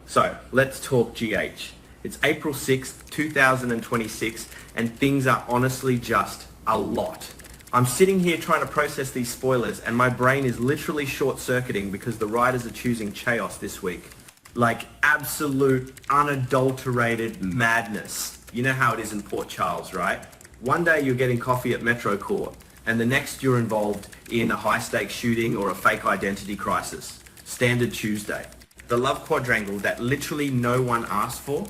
So let's talk GH. It's April 6th, 2026, and things are honestly just a lot. I'm sitting here trying to process these spoilers and my brain is literally short-circuiting because the writers are choosing chaos this week. Like absolute, unadulterated madness. You know how it is in Port Charles, right? One day you're getting coffee at Metro Court and the next you're involved in a high-stakes shooting or a fake identity crisis. Standard Tuesday. The love quadrangle that literally no one asked for.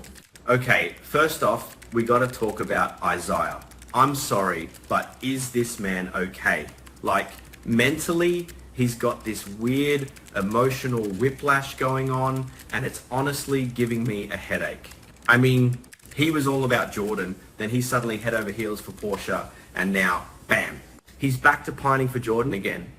Okay, first off, we gotta talk about Isaiah. I'm sorry, but is this man okay? Like, mentally, he's got this weird emotional whiplash going on, and it's honestly giving me a headache. I mean, he was all about Jordan, then he's suddenly head over heels for Portia, and now, bam, he's back to pining for Jordan again.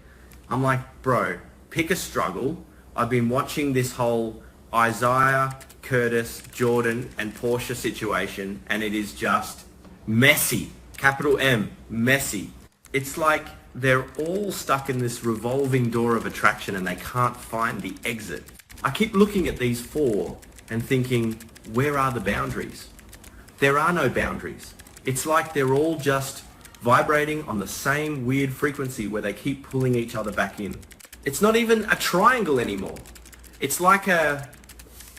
I'm like, bro, pick a struggle. I've been watching this whole Isaiah, Curtis, Jordan, and Portia situation, and it is just messy. Capital M, messy. It's like they're all stuck in this revolving door of attraction and they can't find the exit. I keep looking at these four and thinking, where are the boundaries? There are no boundaries. It's like they're all just vibrating on the same weird frequency where they keep pulling each other back in. It's not even a triangle anymore. It's like a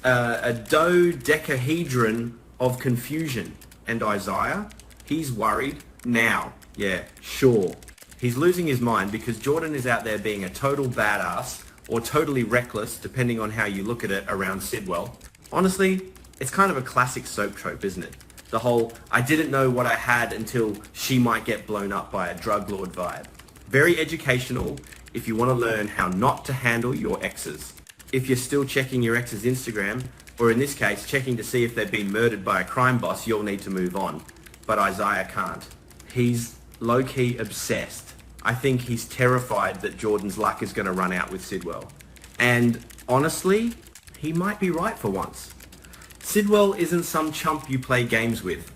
dodecahedron of confusion. And Isaiah, he's worried now. Yeah, sure. He's losing his mind because Jordan is out there being a total badass or totally reckless, depending on how you look at it, around Sidwell. Honestly, it's kind of a classic soap trope, isn't it? The whole, I didn't know what I had until she might get blown up by a drug lord vibe. Very educational if you want to learn how not to handle your exes. If you're still checking your ex's Instagram, or in this case, checking to see if they've been murdered by a crime boss, you'll need to move on. But Isaiah can't. He's low-key obsessed. I think he's terrified that Jordan's luck is going to run out with Sidwell. And honestly, he might be right for once. Sidwell isn't some chump you play games with.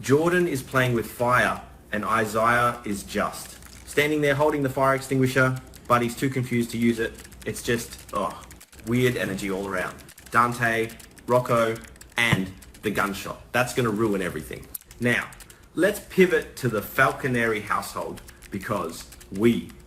Jordan is playing with fire, and Isaiah is just standing there holding the fire extinguisher, but he's too confused to use it. It's just, weird energy all around. Dante, Rocco, and the gunshot. That's going to ruin everything. Now, let's pivot to the Falconeri household because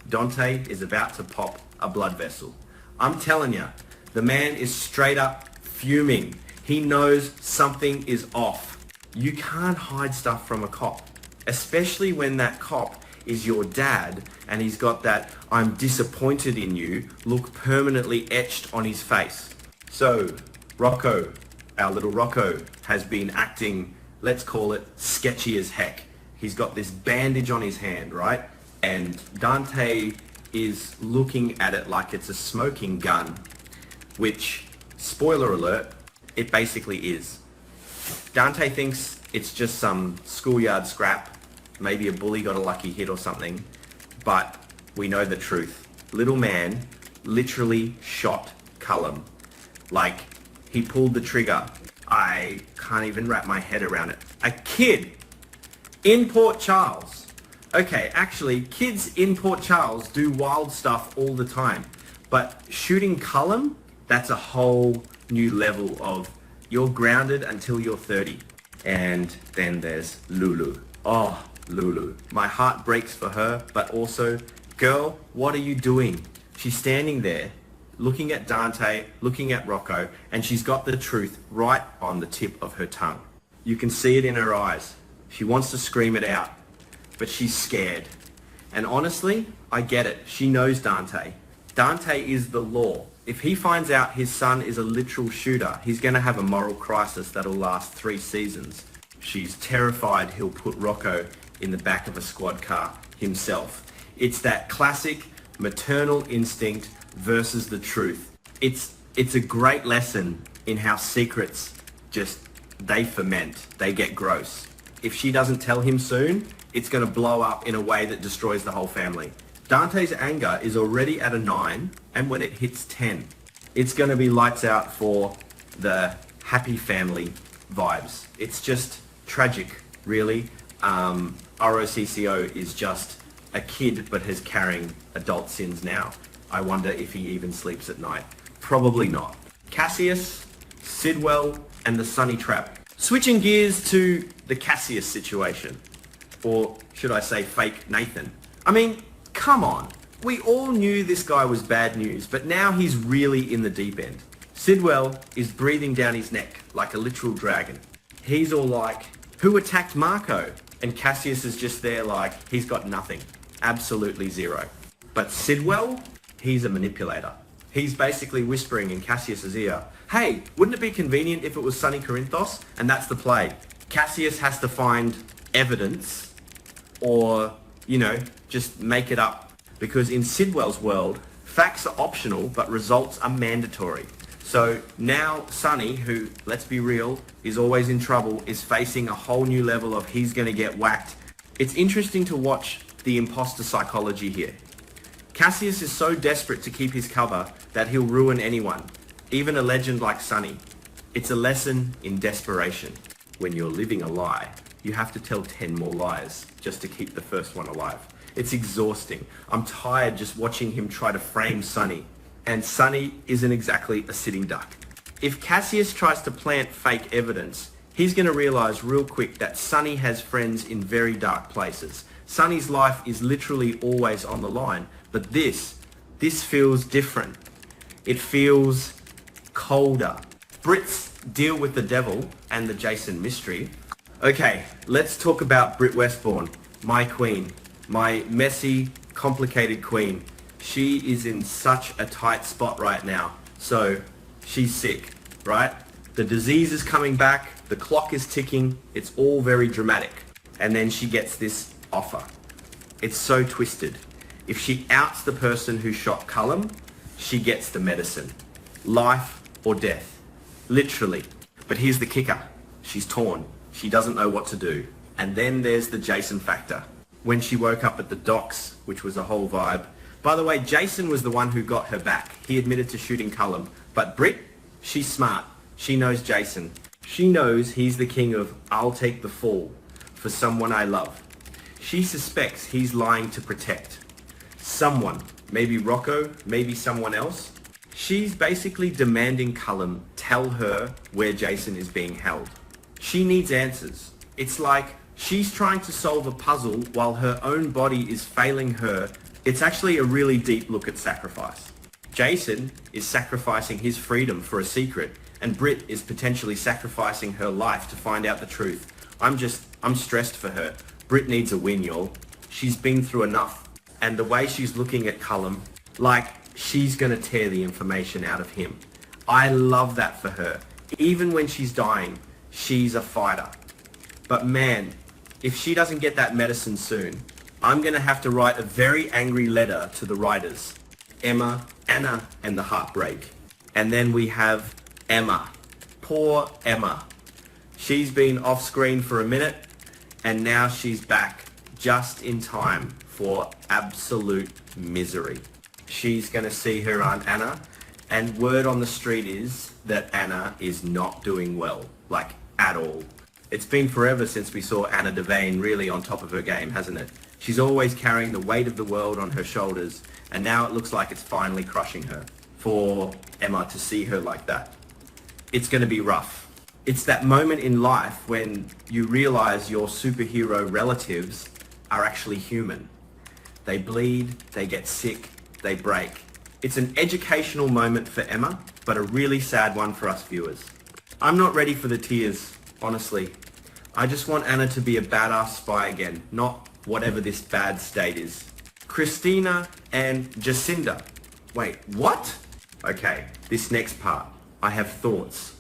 Dante is about to pop a blood vessel. I'm telling you, the man is straight up fuming. He knows something is off. You can't hide stuff from a cop, especially when that cop is your dad and he's got that "I'm disappointed in you" look permanently etched on his face. So Rocco, our little Rocco, has been acting, let's call it, sketchy as heck. He's got this bandage on his hand, right? And Dante is looking at it like it's a smoking gun, which, spoiler alert, it basically is. Dante thinks it's just some schoolyard scrap. Maybe a bully got a lucky hit or something, but we know the truth. Little man literally shot Cullum. Like, he pulled the trigger. I can't even wrap my head around it. A kid in Port Charles. Okay, actually, kids in Port Charles do wild stuff all the time, but shooting Cullum, that's a whole new level of you're grounded until you're 30. And then there's Lulu. Oh, Lulu. My heart breaks for her, but also, girl, what are you doing? She's standing there, looking at Dante, looking at Rocco, and she's got the truth right on the tip of her tongue. You can see it in her eyes. She wants to scream it out, but she's scared. And honestly, I get it. She knows Dante. Dante is the law. If he finds out his son is a literal shooter, he's going to have a moral crisis that'll last 3 seasons. She's terrified he'll put Rocco in the back of a squad car himself. It's that classic maternal instinct versus the truth. It's a great lesson in how secrets they ferment, they get gross. If she doesn't tell him soon, it's going to blow up in a way that destroys the whole family. Dante's anger is already at a 9, and when it hits 10, it's going to be lights out for the happy family vibes. It's just tragic, really. ROCCO is just a kid but is carrying adult sins now. I wonder if he even sleeps at night. Probably not. Cassius, Sidwell and the Sunny Trap. Switching gears to the Cassius situation. Or should I say fake Nathan. I mean, come on. We all knew this guy was bad news, but now he's really in the deep end. Sidwell is breathing down his neck like a literal dragon. He's all like, who attacked Marco? And Cassius is just there like, he's got nothing. Absolutely zero. But Sidwell, he's a manipulator. He's basically whispering in Cassius's ear, hey, wouldn't it be convenient if it was Sunny Corinthos? And that's the play. Cassius has to find evidence or, just make it up. Because in Sidwell's world, facts are optional, but results are mandatory. So now Sunny, who, let's be real, is always in trouble, is facing a whole new level of he's going to get whacked. It's interesting to watch the imposter psychology here. Cassius is so desperate to keep his cover that he'll ruin anyone, even a legend like Sunny. It's a lesson in desperation. When you're living a lie, you have to tell 10 more lies just to keep the first one alive. It's exhausting. I'm tired just watching him try to frame Sunny. And Sunny isn't exactly a sitting duck. If Cassius tries to plant fake evidence, he's going to realize real quick that Sunny has friends in very dark places. Sunny's life is literally always on the line. But this feels different. It feels colder. Brit's deal with the devil and the Jason mystery. Okay, let's talk about Brit Westbourne, my queen. My messy, complicated queen. She is in such a tight spot right now. So she's sick, right? The disease is coming back. The clock is ticking. It's all very dramatic. And then she gets this offer. It's so twisted. If she outs the person who shot Cullum, she gets the medicine. Life or death. Literally. But here's the kicker. She's torn. She doesn't know what to do. And then there's the Jason factor. When she woke up at the docks, which was a whole vibe. By the way, Jason was the one who got her back. He admitted to shooting Cullum. But Brit, she's smart. She knows Jason. She knows he's the king of I'll take the fall for someone I love. She suspects he's lying to protect someone. Maybe Rocco, maybe someone else. She's basically demanding Cullum tell her where Jason is being held. She needs answers. It's like she's trying to solve a puzzle while her own body is failing her. It's actually a really deep look at sacrifice. Jason is sacrificing his freedom for a secret, and Brit is potentially sacrificing her life to find out the truth. I'm stressed for her. Brit needs a win, y'all. She's been through enough. And the way she's looking at Cullum, like she's gonna tear the information out of him. I love that for her. Even when she's dying, she's a fighter. But man, if she doesn't get that medicine soon, I'm going to have to write a very angry letter to the writers. Emma, Anna, and the Heartbreak. And then we have Emma. Poor Emma. She's been off screen for a minute, and now she's back just in time for absolute misery. She's going to see her Aunt Anna, and word on the street is that Anna is not doing well, like at all. It's been forever since we saw Anna Devane really on top of her game, hasn't it? She's always carrying the weight of the world on her shoulders, and now it looks like it's finally crushing her. For Emma to see her like that, it's going to be rough. It's that moment in life when you realize your superhero relatives are actually human. They bleed, they get sick, they break. It's an educational moment for Emma, but a really sad one for us viewers. I'm not ready for the tears. Honestly, I just want Anna to be a badass spy again, not whatever this bad state is. Christina and Jacinda. Wait, what? Okay, this next part. I have thoughts.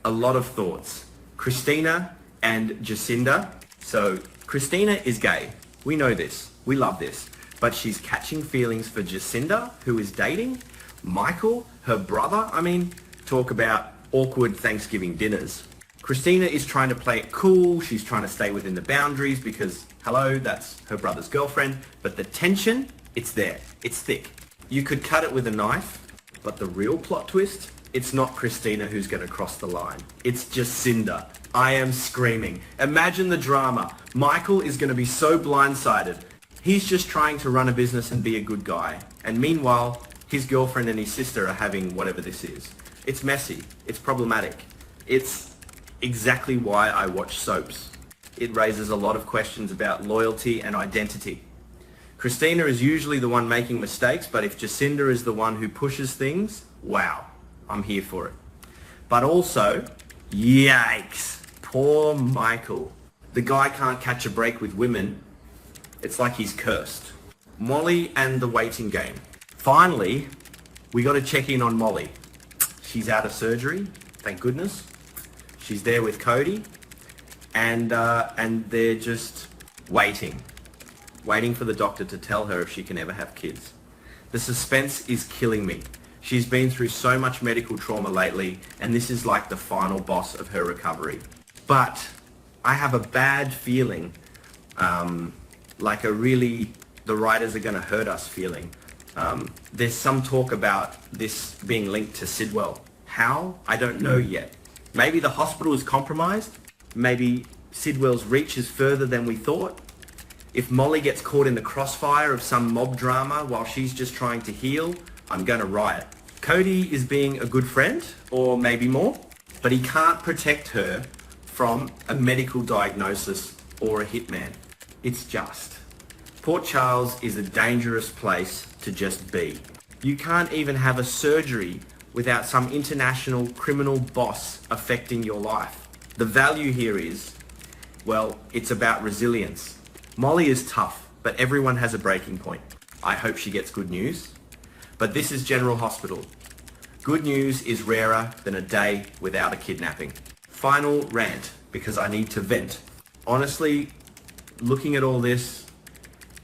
A lot of thoughts. Christina and Jacinda. So, Christina is gay. We know this. We love this. But she's catching feelings for Jacinda, who is dating Michael, her brother. I mean, talk about awkward Thanksgiving dinners. Christina is trying to play it cool. She's trying to stay within the boundaries because, hello, that's her brother's girlfriend. But the tension, it's there. It's thick. You could cut it with a knife, but the real plot twist, it's not Christina who's going to cross the line. It's Jacinda. I am screaming. Imagine the drama. Michael is going to be so blindsided. He's just trying to run a business and be a good guy. And meanwhile, his girlfriend and his sister are having whatever this is. It's messy. It's problematic. It's exactly why I watch soaps. It raises a lot of questions about loyalty and identity. Christina is usually the one making mistakes, but if Jacinda is the one who pushes things, wow, I'm here for it. But also, yikes, poor Michael. The guy can't catch a break with women. It's like he's cursed. Molly and the waiting game. Finally, we got to check in on Molly. She's out of surgery, thank goodness. She's there with Cody, and they're just waiting for the doctor to tell her if she can ever have kids. The suspense is killing me. She's been through so much medical trauma lately, and this is like the final boss of her recovery. But I have a bad feeling, like the writers are going to hurt us feeling. There's some talk about this being linked to Sidwell. How? I don't know yet. Maybe the hospital is compromised. Maybe Sidwell's reach is further than we thought. If Molly gets caught in the crossfire of some mob drama while she's just trying to heal, I'm going to riot. Cody is being a good friend, or maybe more, but he can't protect her from a medical diagnosis or a hitman. It's just. Port Charles is a dangerous place to just be. You can't even have a surgery without some international criminal boss affecting your life. The value here is, well, it's about resilience. Molly is tough, but everyone has a breaking point. I hope she gets good news. But this is General Hospital. Good news is rarer than a day without a kidnapping. Final rant, because I need to vent. Honestly, looking at all this,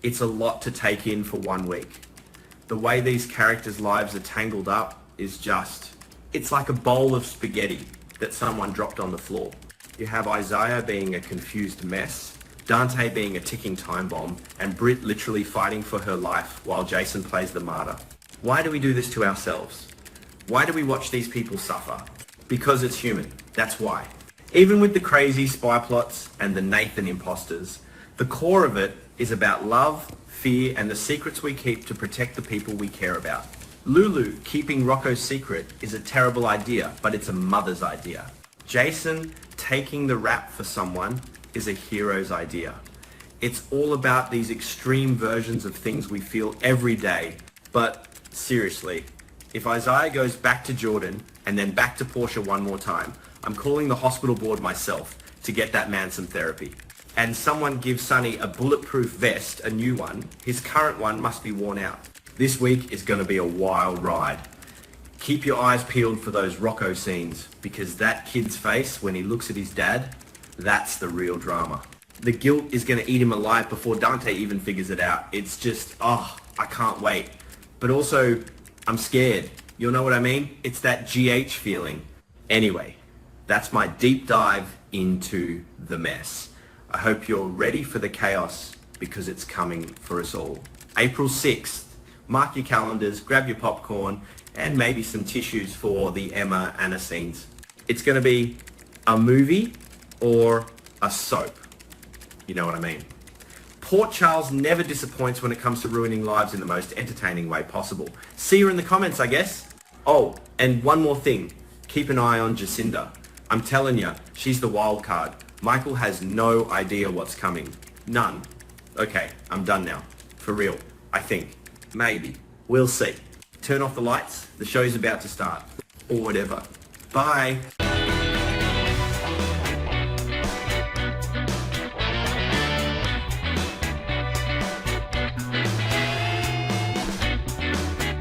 it's a lot to take in for 1 week. The way these characters' lives are tangled up is just, it's like a bowl of spaghetti that someone dropped on the floor. You have Isaiah being a confused mess, Dante being a ticking time bomb, and Britt literally fighting for her life while Jason plays the martyr. Why do we do this to ourselves? Why do we watch these people suffer? Because it's human, that's why. Even with the crazy spy plots and the Nathan imposters, the core of it is about love, fear, and the secrets we keep to protect the people we care about. Lulu keeping Rocco's secret is a terrible idea, but it's a mother's idea. Jason taking the rap for someone is a hero's idea. It's all about these extreme versions of things we feel every day. But seriously, if Isaiah goes back to Jordan and then back to Portia one more time, I'm calling the hospital board myself to get that man some therapy. And someone gives Sonny a bulletproof vest, a new one. His current one must be worn out. This week is going to be a wild ride. Keep your eyes peeled for those Rocco scenes, because that kid's face when he looks at his dad, that's the real drama. The guilt is going to eat him alive before Dante even figures it out. It's just, I can't wait. But also, I'm scared. You'll know what I mean? It's that GH feeling. Anyway, that's my deep dive into the mess. I hope you're ready for the chaos, because it's coming for us all. April 6th. Mark your calendars, grab your popcorn, and maybe some tissues for the Emma Anna scenes. It's going to be a movie or a soap. You know what I mean? Port Charles never disappoints when it comes to ruining lives in the most entertaining way possible. See you in the comments, I guess. Oh, and one more thing. Keep an eye on Jacinda. I'm telling you, she's the wild card. Michael has no idea what's coming. None. Okay, I'm done now. For real, I think. Maybe. We'll see. Turn off the lights. The show's about to start. Or whatever. Bye.